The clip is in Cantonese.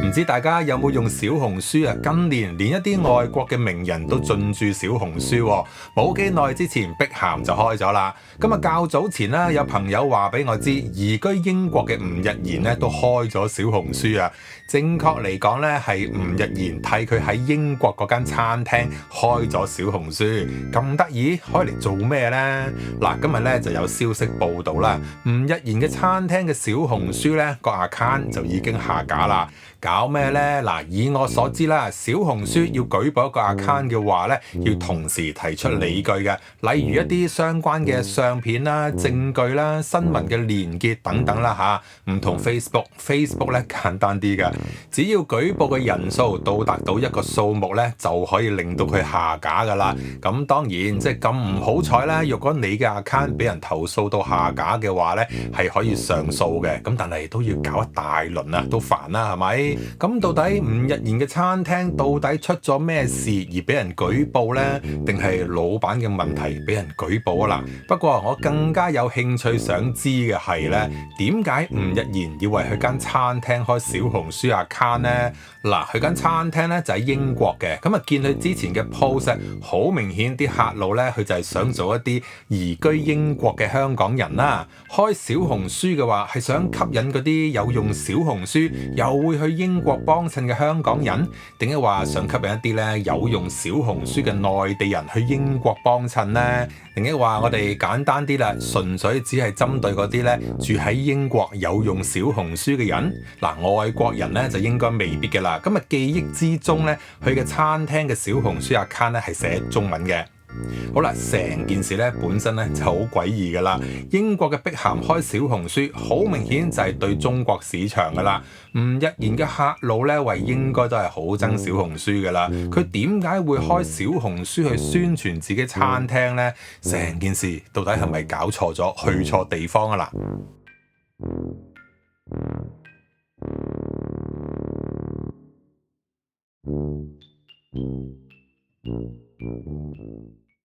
唔知大家有冇用小紅書啊？近年連一啲外國嘅名人都進駐小紅書喎，冇幾耐之前碧咸就開咗啦。咁啊較早前呢，有朋友話俾我知，移居英國嘅吳日賢呢都開咗小紅書啊。正確嚟講呢，係吳日賢替佢喺英國嗰間餐廳開咗小紅書。咁得意，開嚟做咩呢？嗱，今日呢就有消息報道啦，吳日賢嘅餐廳嘅小紅書呢個 account 就已經下架啦。搞咩呢？嗱，以我所知啦，小紅書要舉報一個 account 嘅話呢，要同時提出理據嘅，例如一啲相關嘅相片啦、證據啦、新聞嘅連結等等啦嚇。唔同 Facebook 咧簡單啲嘅，只要舉報嘅人數到達到一個數目咧，就可以令到佢下架噶啦。咁當然即係咁唔好彩啦，若果你嘅 account 俾人投訴到下架嘅話咧，係可以上訴嘅。咁但係都要搞一大輪啊，都煩啦，係咪？咁到底吳日賢嘅餐廳到底出咗咩事而俾人舉報呢？定係老闆嘅問題俾人舉報啊？嗱，不過我更加有興趣想知嘅係呢，點解吳日賢要為佢間餐廳開小紅書 account 呢？嗱，佢間餐廳咧就喺英國嘅，咁啊見佢之前嘅 post 好明顯啲客路咧，佢就係想做一啲移居英國嘅香港人啦。開小紅書嘅話係想吸引嗰啲有用小紅書又會去英國幫襯嘅香港人，定係話想吸引一啲咧有用小紅書嘅內地人去英國幫襯呢？定係話我哋簡單啲啦，純粹只係針對嗰啲咧住喺英國有用小紅書嘅人？嗱，外國人咧就應該未必嘅啦。咁啊記憶之中咧，佢嘅餐廳嘅小紅書 account 咧係寫中文嘅。好啦，成件事咧本身咧就好詭異噶啦。英國嘅碧咸開小紅書，好明顯就係對中國市場噶啦。吳日賢嘅客路咧，為應該都係好憎小紅書噶啦。佢點解會開小紅書去宣傳自己餐廳呢？成件事到底係咪搞錯咗，去錯地方啊啦？